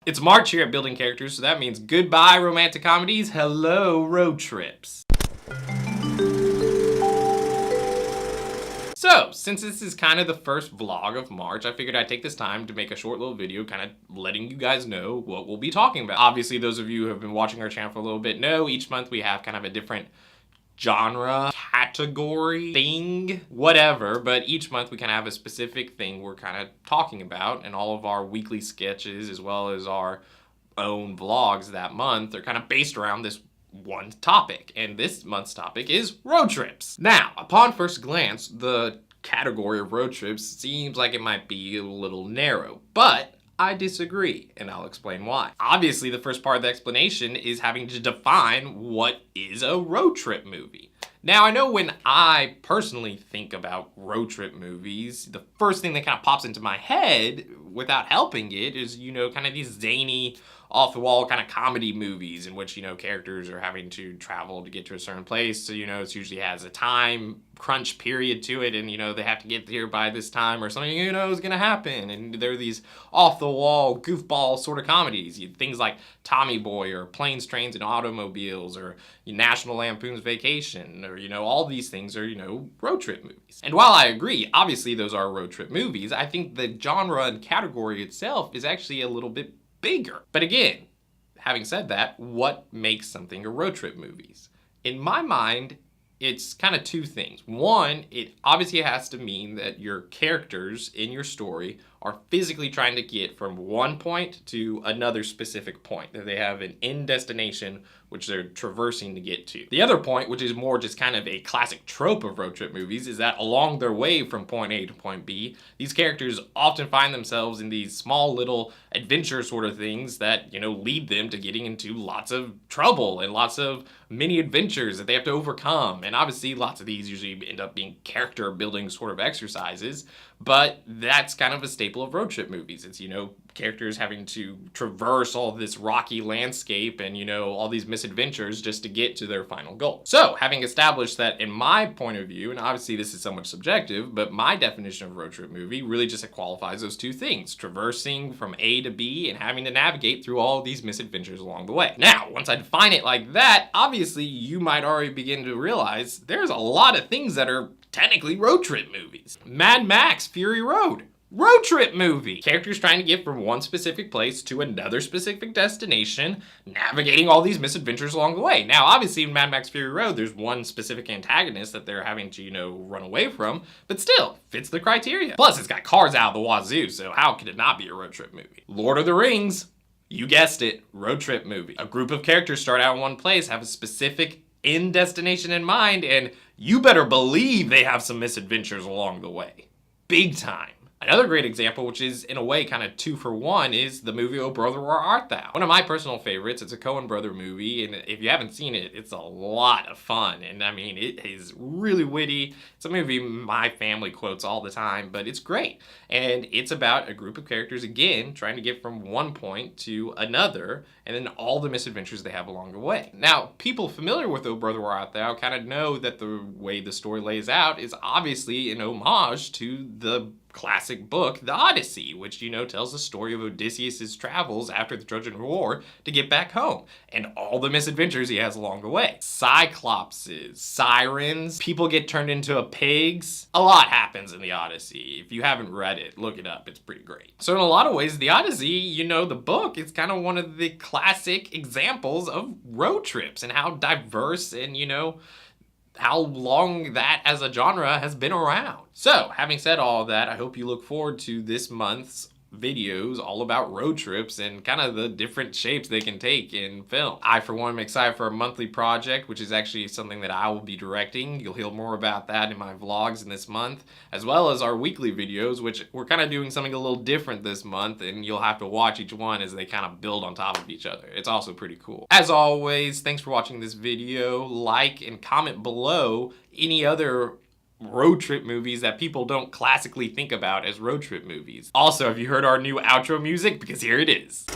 It's March here at Building Characters, so that means goodbye romantic comedies, hello road trips. So, since this is kind of the first vlog of March, I figured I'd take this time to make a short little video kind of letting you guys know what we'll be talking about. Obviously, those of you who have been watching our channel for a little bit know each month we have kind of a different genre, category, thing, whatever, but each month we kind of have a specific thing we're kind of talking about, and all of our weekly sketches as well as our own vlogs that month are kind of based around this one topic, and this month's topic is road trips. Now, upon first glance, the category of road trips seems like it might be a little narrow, but I disagree, and I'll explain why. Obviously, the first part of the explanation is having to define what is a road trip movie. Now, I know when I personally think about road trip movies, the first thing that kind of pops into my head, without helping it, is, you know, kind of these zany, off-the-wall kind of comedy movies in which, you know, characters are having to travel to get to a certain place. So, you know, it usually has a time crunch period to it, and, you know, they have to get here by this time or something, you know, is going to happen. And there are these off-the-wall, goofball sort of comedies. Things like Tommy Boy or Planes, Trains, and Automobiles or National Lampoon's Vacation, or, you know, all these things are, you know, road trip movies. And while I agree, obviously those are road trip movies, I think the genre and category itself is actually a little bit bigger. But again, having said that, what makes something a road trip movies? In my mind, it's kind of two things. One, it obviously has to mean that your characters in your story are physically trying to get from one point to another specific point, that they have an end destination which they're traversing to get to. The other point, which is more just kind of a classic trope of road trip movies, is that along their way from point A to point B, these characters often find themselves in these small little adventure sort of things that, you know, lead them to getting into lots of trouble and lots of mini adventures that they have to overcome. And obviously lots of these usually end up being character building sort of exercises, but that's kind of a staple of road trip movies. It's, you know, characters having to traverse all this rocky landscape and, you know, all these misadventures just to get to their final goal. So, having established that in my point of view, and obviously this is somewhat subjective, but my definition of road trip movie really just qualifies those two things: traversing from A to B and having to navigate through all these misadventures along the way. Now, once I define it like that, obviously you might already begin to realize there's a lot of things that are technically road trip movies. Mad Max Fury Road, road trip movie. Characters trying to get from one specific place to another specific destination, navigating all these misadventures along the way. Now, obviously in Mad Max Fury Road, there's one specific antagonist that they're having to, you know, run away from, but still fits the criteria. Plus, it's got cars out of the wazoo, so how could it not be a road trip movie? Lord of the Rings, you guessed it, road trip movie. A group of characters start out in one place, have a specific end destination in mind, and you better believe they have some misadventures along the way. Big time. Another great example, which is in a way kind of 2 for 1, is the movie Oh Brother, Where Art Thou? One of my personal favorites. It's a Coen brother movie, and if you haven't seen it, it's a lot of fun. And I mean, it is really witty. It's a movie my family quotes all the time, but it's great. And it's about a group of characters, again, trying to get from one point to another, and then all the misadventures they have along the way. Now, people familiar with Oh Brother, Where Art Thou kind of know that the way the story lays out is obviously an homage to the classic book, The Odyssey, which, you know, tells the story of Odysseus' travels after the Trojan War to get back home, and all the misadventures he has along the way. Cyclopses, sirens, people get turned into pigs. A lot happens in The Odyssey. If you haven't read it, look it up. It's pretty great. So in a lot of ways, The Odyssey, you know, the book, is kind of one of the classic examples of road trips and how diverse and, you know, how long that as a genre has been around. So, having said all of that, I hope you look forward to this month's videos all about road trips and kind of the different shapes they can take in film. I, for one, am excited for a monthly project, which is actually something that I will be directing. You'll hear more about that in my vlogs in this month, as well as our weekly videos, which we're kind of doing something a little different this month, and you'll have to watch each one as they kind of build on top of each other. It's also pretty cool. As always, thanks for watching this video. Like and comment below any other road trip movies that people don't classically think about as road trip movies. Also, have you heard our new outro music? Because here it is.